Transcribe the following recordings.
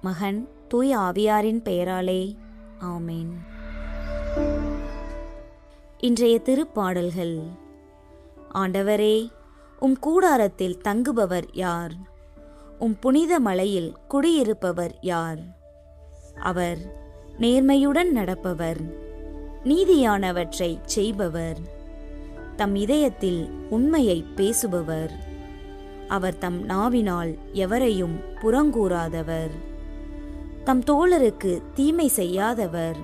மகன், தூய ஆவியாரின் பெயராலே ஆமேன். இன்றைய திருப்பாடல்கள். ஆண்டவரே, உம் கூடாரத்தில் தங்குபவர் யார்? உம் புனித மலையில் குடியிருப்பவர் யார்? அவர் நேர்மையுடன் நடப்பவர், நீதியானவற்றை செய்பவர், தம் இதயத்தில் உண்மையை பேசுபவர். அவர் தம் நாவினால் எவரையும் புறங்கூறாதவர், தம் தோழருக்கு தீமை செய்யாதவர்,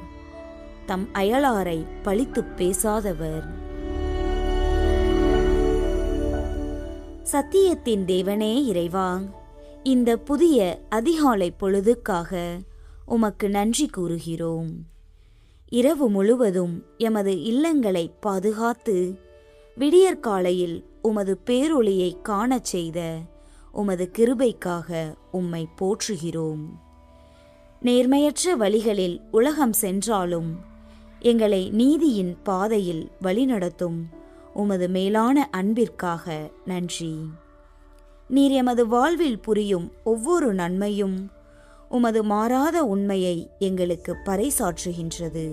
தம் அயலாரை பழித்துப் பேசாதவர். சத்தியத்தின் தேவனே இறைவா, இந்த புதிய அதிகாலை பொழுதுக்காக உமக்கு நன்றி கூறுகிறோம். இரவு முழுவதும் எமது இல்லங்களை பாதுகாத்து விடியற்காலையில் உமது பேரொளியை காணச் செய்த உமது கிருபைக்காக உம்மை போற்றுகிறோம். நேர்மையற்ற வழிகளில் உலகம் சென்றாலும் எங்களை நீதியின் பாதையில் வழிநடத்தும் உமது மேலான அன்பிற்காக நன்றி. நீர் எமது வாழ்வில் புரியும் ஒவ்வொரு நன்மையும் உமது மாறாத உண்மையை எங்களுக்கு பறைசாற்றுகின்றது.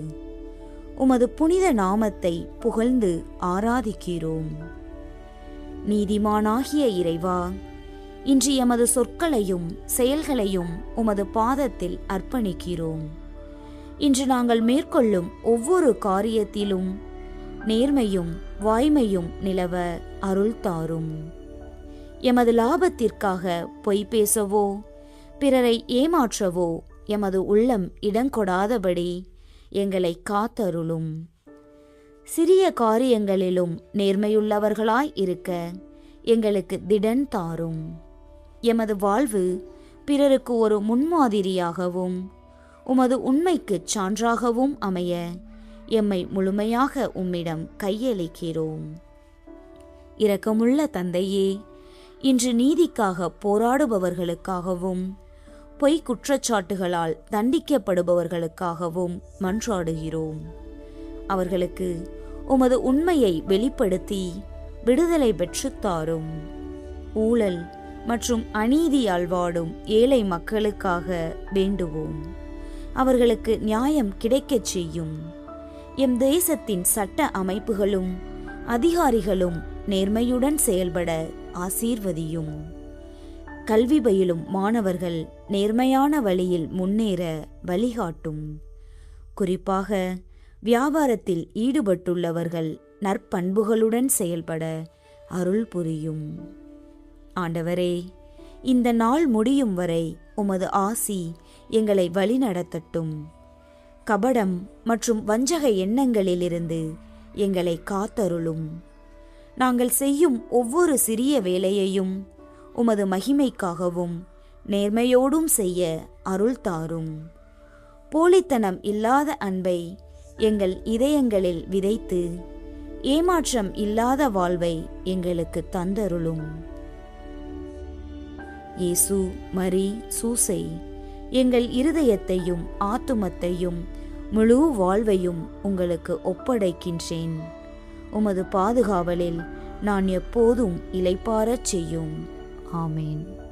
உமது புனித நாமத்தை புகழ்ந்து ஆராதிக்கிறோம். நீதிமானாகிய இறைவா, இன்று எமது சொற்களையும் செயல்களையும் உமது பாதத்தில் அர்ப்பணிக்கிறோம். இன்று நாங்கள் மேற்கொள்ளும் ஒவ்வொரு காரியத்திலும் நேர்மையும் வாய்மையும் நிலவ அருள் தாரும். எமது லாபத்திற்காக பொய் பேசவோ பிறரை ஏமாற்றவோ எமது உள்ளம் இடங்கொடாதபடி எங்களை காத்தருளும். சிறிய காரியங்களிலும் நேர்மையுள்ளவர்களாய் இருக்க எங்களுக்கு திடன் தாரும். எமது வாழ்வு பிறருக்கு ஒரு முன்மாதிரியாகவும் உமது உண்மைக்குச் சான்றாகவும் அமைய எம்மை முழுமையாக உம்மிடம் கையளிக்கிறோம். இரக்கமுள்ள தந்தையே, இன்று நீதிக்காக போராடுபவர்களுக்காகவும் பொய் குற்றச்சாட்டுகளால் தண்டிக்கப்படுபவர்களுக்காகவும் மன்றாடுகிறோம். அவர்களுக்கு உமது உண்மையை வெளிப்படுத்தி விடுதலை பெற்றுத் தாரும். ஊழல் மற்றும் அநீதியால் வாடும் ஏழை மக்களுக்காக வேண்டுவோம். அவர்களுக்கு நியாயம் கிடைக்கச் செய்யும். எம் தேசத்தின் சட்ட அமைப்புகளும் அதிகாரிகளும் நேர்மையுடன் செயல்பட ஆசீர்வதியும். கல்வி பயிலும் மாணவர்கள் நேர்மையான வழியில் முன்னேற வழிகாட்டும். குறிப்பாக வியாபாரத்தில் ஈடுபட்டுள்ளவர்கள் நற்பண்புகளுடன் செயல்பட அருள் புரியும். ஆண்டவரே, இந்த நாள் முடியும் வரை உமது ஆசி எங்களை வழிநடத்தட்டும். கபடம் மற்றும் வஞ்சக எண்ணங்களிலிருந்து எங்களை காத்தருளும். நாங்கள் செய்யும் ஒவ்வொரு சிறிய வேலையையும் உமது மகிமைக்காகவும் நேர்மையோடும் செய்ய அருள் தாரும். போலித்தனம் இல்லாத அன்பை எங்கள் இதயங்களில் விதைத்து ஏமாற்றம் இல்லாத வாழ்வை எங்களுக்கு தந்தருளும். இயேசு, மரி, சூசை, எங்கள் இருதயத்தையும் ஆத்துமத்தையும் முழு வாழ்வையும் உங்களுக்கு ஒப்படைக்கின்றேன். உமது பாதுகாவலில் நான் எப்போதும் இளைப்பாறச் செய்யும். ஆமேன்.